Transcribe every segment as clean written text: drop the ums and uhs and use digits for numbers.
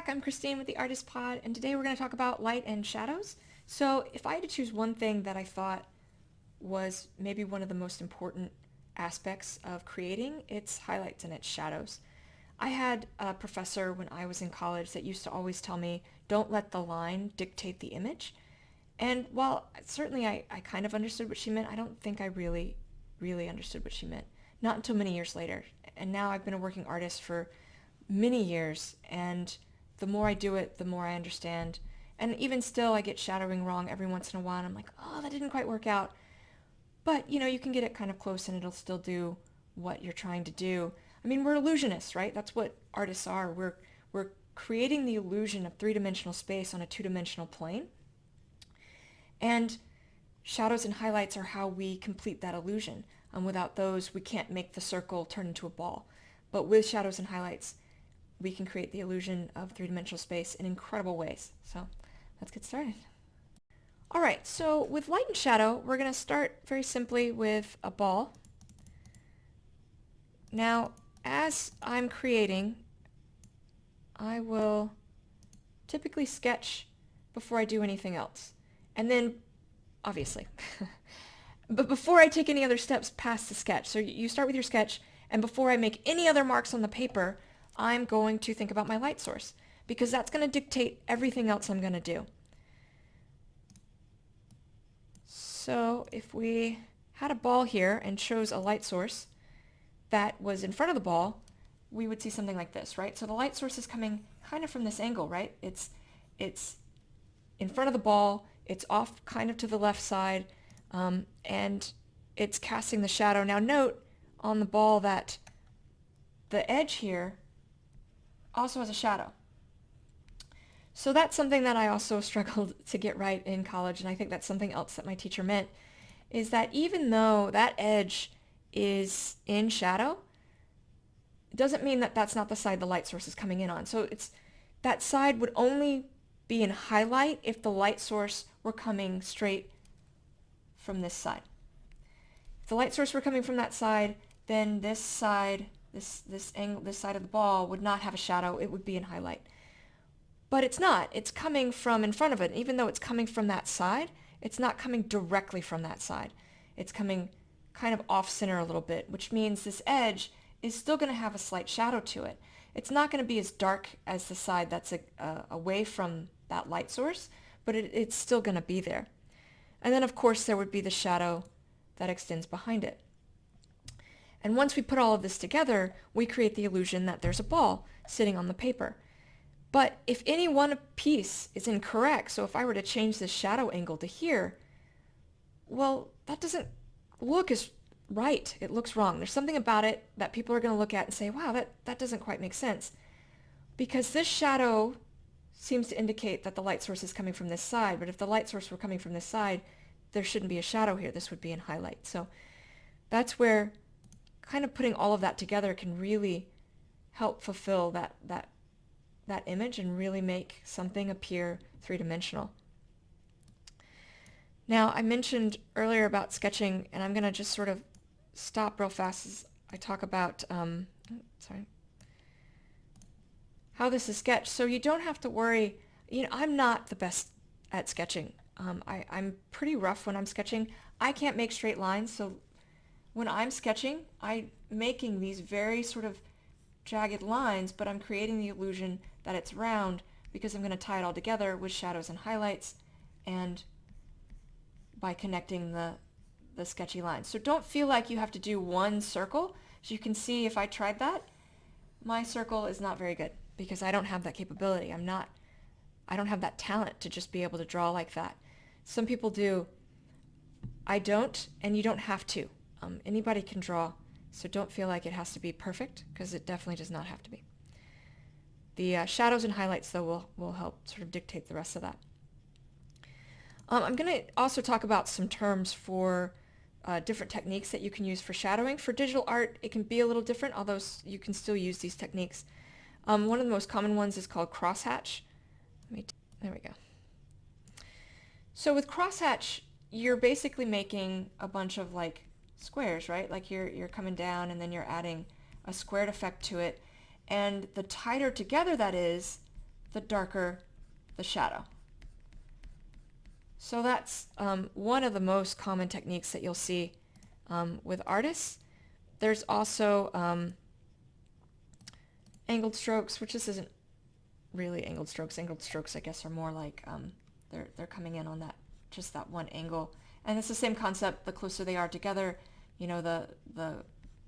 back. I'm Christine with the Artist Pod, and today we're going to talk about light and shadows. So if I had to choose one thing that I thought was maybe one of the most important aspects of creating, it's highlights and it's shadows. I had a professor when I was in college that used to always tell me, don't let the line dictate the image. And while certainly I kind of understood what she meant, I don't think I really understood what she meant. Not until many years later. And now I've been a working artist for many years, and the more I do it, the more I understand. And even still, I get shadowing wrong every once in a while, and I'm like, oh, that didn't quite work out. But, you can get it kind of close, and it'll still do what you're trying to do. I mean, we're illusionists, right? That's what artists are. We're creating the illusion of three-dimensional space on a two-dimensional plane. And shadows and highlights are how we complete that illusion. Without those, we can't make the circle turn into a ball. But with shadows and highlights, we can create the illusion of three-dimensional space in incredible ways. So let's get started. All right, so with light and shadow, we're going to start very simply with a ball. Now, as I'm creating, I will typically sketch before I do anything else. And then, obviously, but before I take any other steps past the sketch. So you start with your sketch, and before I make any other marks on the paper, I'm going to think about my light source, because that's going to dictate everything else I'm going to do. So if we had a ball here and chose a light source that was in front of the ball, we would see something like this, right? So the light source is coming kind of from this angle, right? It's in front of the ball, it's off kind of to the left side, and it's casting the shadow. Now note on the ball that the edge here also has a shadow. So that's something that I also struggled to get right in college, and I think that's something else that my teacher meant, is that even though that edge is in shadow, it doesn't mean that that's not the side the light source is coming in on. So that side would only be in highlight if the light source were coming straight from this side. If the light source were coming from that side, then this side, this angle, this side of the ball would not have a shadow. It would be in highlight. But it's not. It's coming from in front of it. Even though it's coming from that side, it's not coming directly from that side. It's coming kind of off center a little bit, which means this edge is still going to have a slight shadow to it. It's not going to be as dark as the side that's away from that light source, but it's still going to be there. And then, of course, there would be the shadow that extends behind it. And once we put all of this together, we create the illusion that there's a ball sitting on the paper. But if any one piece is incorrect, so if I were to change this shadow angle to here, well, that doesn't look as right. It looks wrong. There's something about it that people are going to look at and say, wow, that doesn't quite make sense. Because this shadow seems to indicate that the light source is coming from this side, but if the light source were coming from this side, there shouldn't be a shadow here. This would be in highlight. So that's where kind of putting all of that together can really help fulfill that image and really make something appear three-dimensional. Now, I mentioned earlier about sketching, and I'm going to just sort of stop real fast as I talk about how this is sketched. So you don't have to worry. I'm not the best at sketching. I'm pretty rough when I'm sketching. I can't make straight lines, so when I'm sketching, I'm making these very sort of jagged lines, but I'm creating the illusion that it's round because I'm going to tie it all together with shadows and highlights and by connecting the sketchy lines. So don't feel like you have to do one circle. As you can see, if I tried that, my circle is not very good because I don't have that capability. I don't have that talent to just be able to draw like that. Some people do. I don't, and you don't have to. Anybody can draw, so don't feel like it has to be perfect, because it definitely does not have to be. The shadows and highlights, though, will help sort of dictate the rest of that. I'm going to also talk about some terms for different techniques that you can use for shadowing. For digital art, it can be a little different, although you can still use these techniques. One of the most common ones is called crosshatch. There we go. So with crosshatch, you're basically making a bunch of like squares, right? Like you're coming down and then you're adding a squared effect to it. And the tighter together that is, the darker the shadow. So that's one of the most common techniques that you'll see with artists. There's also angled strokes, which this isn't really angled strokes. Angled strokes, I guess, are more like they're coming in on that just that one angle. And it's the same concept. The closer they are together, you know, the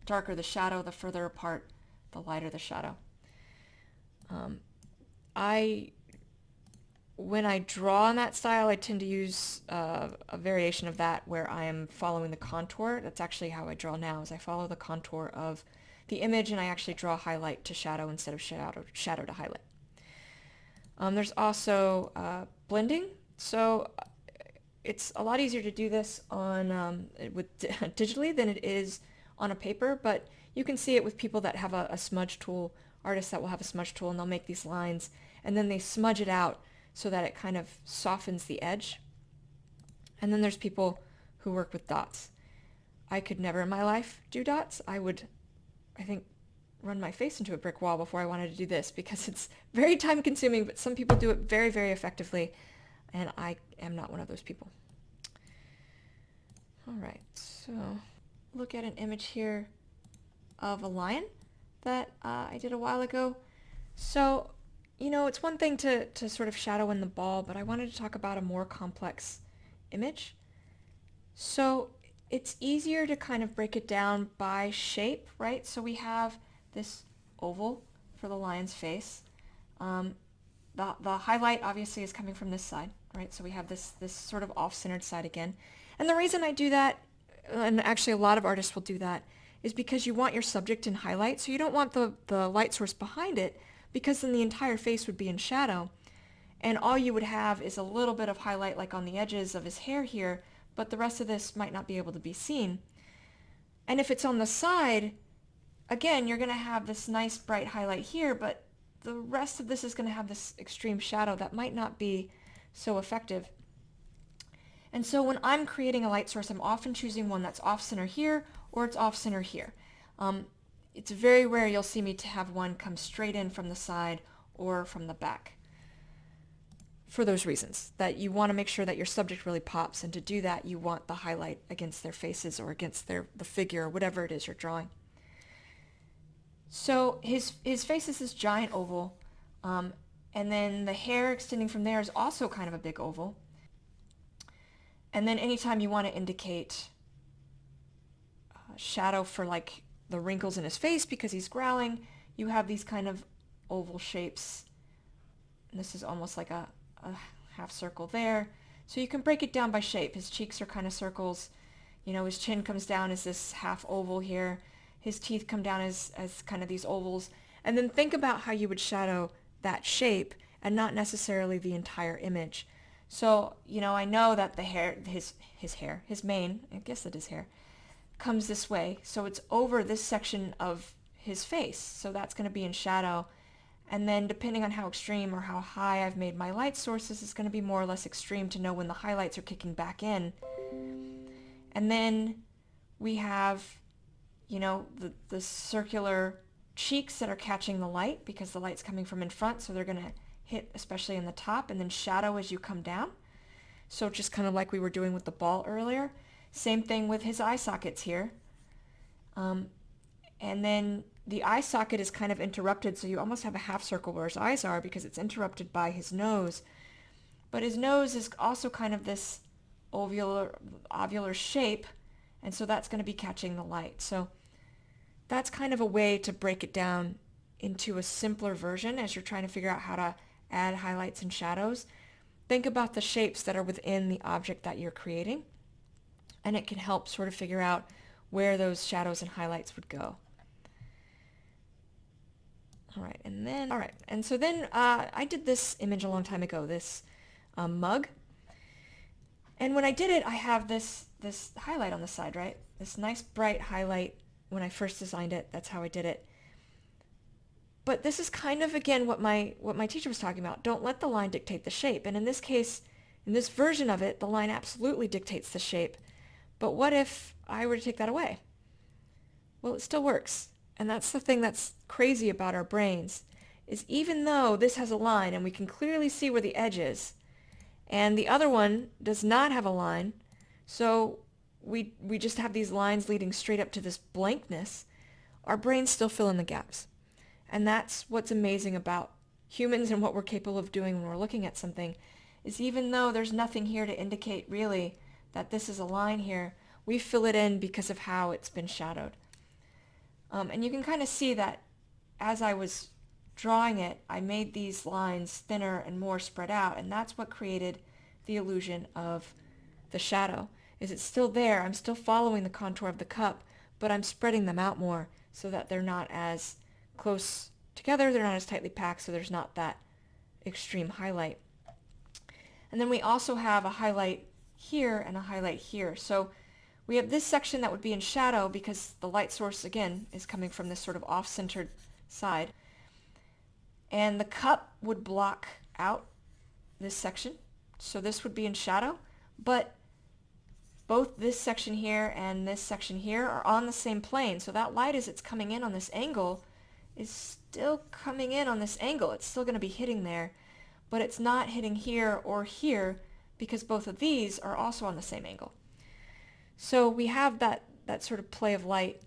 darker the shadow, the further apart, the lighter the shadow. When I draw in that style, I tend to use a variation of that where I am following the contour. That's actually how I draw now, is I follow the contour of the image and I actually draw highlight to shadow instead of shadow to highlight. There's also blending. So it's a lot easier to do this on digitally than it is on a paper, but you can see it with people that have a smudge tool, artists that will have a smudge tool, and they'll make these lines and then they smudge it out so that it kind of softens the edge. And then there's people who work with dots. I could never in my life do dots. I would, I think, run my face into a brick wall before I wanted to do this because it's very time consuming, but some people do it very, very effectively, and I am not one of those people. All right, so look at an image here of a lion that I did a while ago. So, you know, it's one thing to sort of shadow in the ball, but I wanted to talk about a more complex image. So it's easier to kind of break it down by shape, right? So we have this oval for the lion's face. The highlight obviously is coming from this side, right? So we have this sort of off-centered side again. And the reason I do that, and actually a lot of artists will do that, is because you want your subject in highlight. So you don't want the light source behind it, because then the entire face would be in shadow. And all you would have is a little bit of highlight like on the edges of his hair here, but the rest of this might not be able to be seen. And if it's on the side, again, you're going to have this nice bright highlight here, but the rest of this is going to have this extreme shadow that might not be so effective. And so when I'm creating a light source, I'm often choosing one that's off-center here or it's off-center here. It's very rare you'll see me to have one come straight in from the side or from the back. For those reasons, that you want to make sure that your subject really pops, and to do that you want the highlight against their faces or against the figure or whatever it is you're drawing. So his face is this giant oval, and then the hair extending from there is also kind of a big oval. And then anytime you want to indicate shadow for like the wrinkles in his face because he's growling, you have these kind of oval shapes. And this is almost like a half circle there. So you can break it down by shape. His cheeks are kind of circles. You know, his chin comes down as this half oval here. His teeth come down as kind of these ovals. And then think about how you would shadow that shape and not necessarily the entire image. So, you know, I know that the hair, his mane, I guess it is hair, comes this way. So it's over this section of his face. So that's going to be in shadow. And then depending on how extreme or how high I've made my light sources, it's going to be more or less extreme to know when the highlights are kicking back in. And then we have, you know, the circular cheeks that are catching the light because the light's coming from in front, so they're going to hit especially in the top, and then shadow as you come down. So just kind of like we were doing with the ball earlier. Same thing with his eye sockets here. And then the eye socket is kind of interrupted, so you almost have a half circle where his eyes are because it's interrupted by his nose. But his nose is also kind of this ovular shape, and so that's going to be catching the light. So that's kind of a way to break it down into a simpler version as you're trying to figure out how to add highlights and shadows. Think about the shapes that are within the object that you're creating, and it can help sort of figure out where those shadows and highlights would go. All right, and so then I did this image a long time ago, this mug. And when I did it, I have this highlight on the side, right? This nice bright highlight when I first designed it. That's how I did it. But this is kind of, again, what my teacher was talking about. Don't let the line dictate the shape. And in this case, in this version of it, the line absolutely dictates the shape. But what if I were to take that away? Well, it still works. And that's the thing that's crazy about our brains, is even though this has a line and we can clearly see where the edge is, and the other one does not have a line, so we just have these lines leading straight up to this blankness, our brains still fill in the gaps. And that's what's amazing about humans and what we're capable of doing when we're looking at something, is even though there's nothing here to indicate really that this is a line here, we fill it in because of how it's been shadowed. And you can kind of see that as I was drawing it, I made these lines thinner and more spread out, and that's what created the illusion of the shadow. Is it's still there, I'm still following the contour of the cup, but I'm spreading them out more so that they're not as close together, they're not as tightly packed, so there's not that extreme highlight. And then we also have a highlight here and a highlight here. So we have this section that would be in shadow because the light source, again, is coming from this sort of off-centered side. And the cup would block out this section. So this would be in shadow, but both this section here and this section here are on the same plane. So that light, as it's coming in on this angle, is still coming in on this angle. It's still going to be hitting there, but it's not hitting here or here because both of these are also on the same angle. So we have that sort of play of light.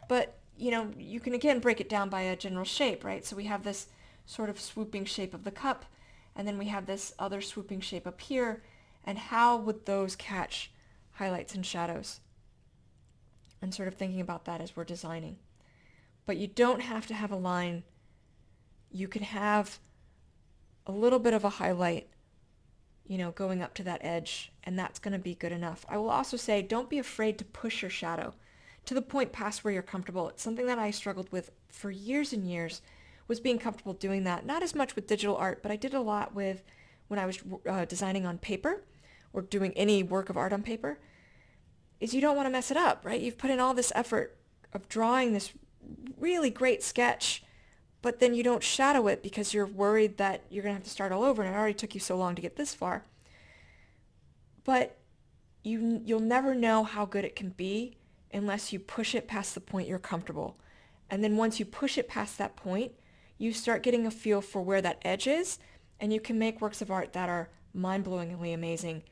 But, you can again break it down by a general shape, right? So we have this sort of swooping shape of the cup, and then we have this other swooping shape up here. And how would those catch highlights and shadows? And sort of thinking about that as we're designing. But you don't have to have a line. You can have a little bit of a highlight, going up to that edge, and that's going to be good enough. I will also say, don't be afraid to push your shadow to the point past where you're comfortable. It's something that I struggled with for years and years, was being comfortable doing that. Not as much with digital art, but I did a lot with when I was designing on paper or doing any work of art on paper, is you don't want to mess it up, right? You've put in all this effort of drawing this really great sketch, but then you don't shadow it because you're worried that you're going to have to start all over, and it already took you so long to get this far. But you'll never know how good it can be unless you push it past the point you're comfortable. And then once you push it past that point, you start getting a feel for where that edge is, and you can make works of art that are mind-blowingly amazing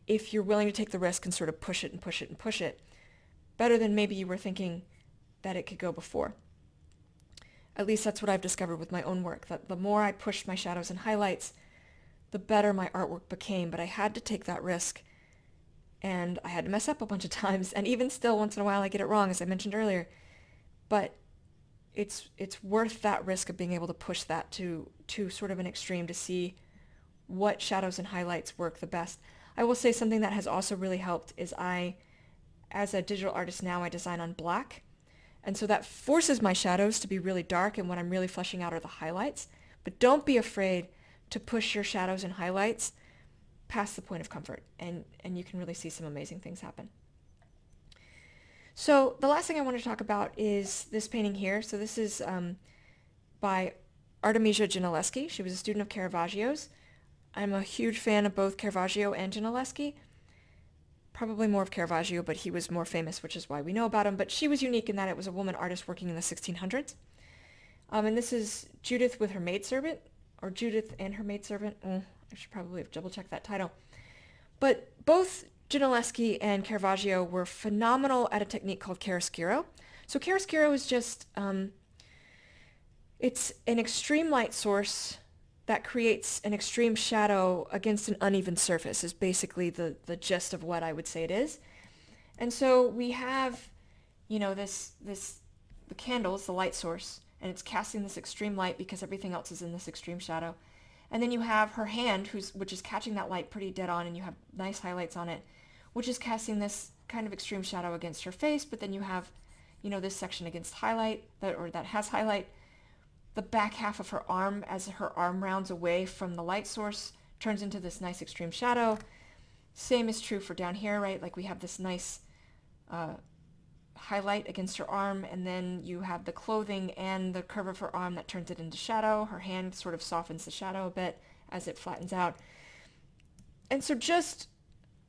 if you're willing to take the risk and sort of push it and push it and push it, better than maybe you were thinking that it could go before. At least that's what I've discovered with my own work, that the more I pushed my shadows and highlights, the better my artwork became. But I had to take that risk, and I had to mess up a bunch of times, and even still once in a while I get it wrong, as I mentioned earlier. But it's worth that risk of being able to push that to sort of an extreme to see what shadows and highlights work the best. I will say something that has also really helped is as a digital artist now, I design on black. And so that forces my shadows to be really dark, and what I'm really fleshing out are the highlights. But don't be afraid to push your shadows and highlights past the point of comfort, and you can really see some amazing things happen. So the last thing I want to talk about is this painting here. So this is by Artemisia Gentileschi. She was a student of Caravaggio's. I'm a huge fan of both Caravaggio and Gentileschi. Probably more of Caravaggio, but he was more famous, which is why we know about him. But she was unique in that it was a woman artist working in the 1600s. And this is Judith with her maidservant, or Judith and her maidservant. I should probably have double-checked that title. But both Gentileschi and Caravaggio were phenomenal at a technique called chiaroscuro. So chiaroscuro is just, it's an extreme light source that creates an extreme shadow against an uneven surface, is basically the gist of what I would say it is. And so we have, the candle is the light source, and it's casting this extreme light because everything else is in this extreme shadow. And then you have her hand, which is catching that light pretty dead on, and you have nice highlights on it, which is casting this kind of extreme shadow against her face. But then you have, this section against highlight, that has highlight. The back half of her arm, as her arm rounds away from the light source, turns into this nice extreme shadow. Same is true for down here, right? Like we have this nice highlight against her arm, and then you have the clothing and the curve of her arm that turns it into shadow. Her hand sort of softens the shadow a bit as it flattens out. And so just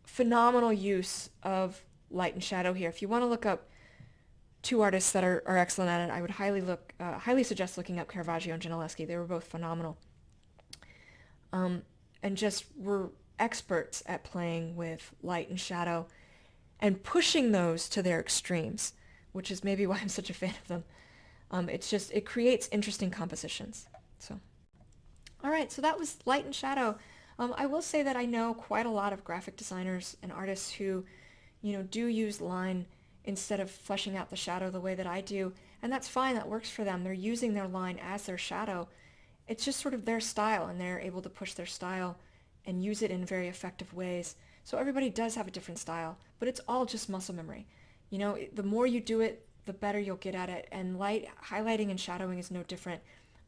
phenomenal use of light and shadow here. If you want to look up two artists that are excellent at it. I would highly suggest looking up Caravaggio and Gentileschi. They were both phenomenal. And just were experts at playing with light and shadow and pushing those to their extremes, which is maybe why I'm such a fan of them. It creates interesting compositions. So, all right, so that was light and shadow. I will say that I know quite a lot of graphic designers and artists who, do use line instead of fleshing out the shadow the way that I do, and that's fine. That works for them. They're using their line as their shadow. It's just sort of their style, and they're able to push their style and use it in very effective ways. So everybody does have a different style, but it's all just muscle memory. The more you do it, the better you'll get at it, and highlighting and shadowing is no different.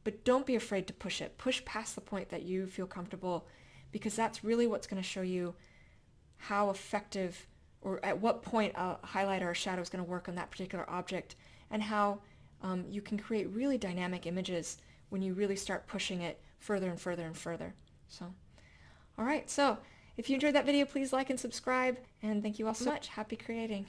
But don't be afraid to push it. Push past the point that you feel comfortable, because that's really what's going to show you how effective or at what point a highlight or a shadow is going to work on that particular object, and how you can create really dynamic images when you really start pushing it further and further and further. So, all right. So if you enjoyed that video, please like and subscribe, and thank you all so much. Happy creating.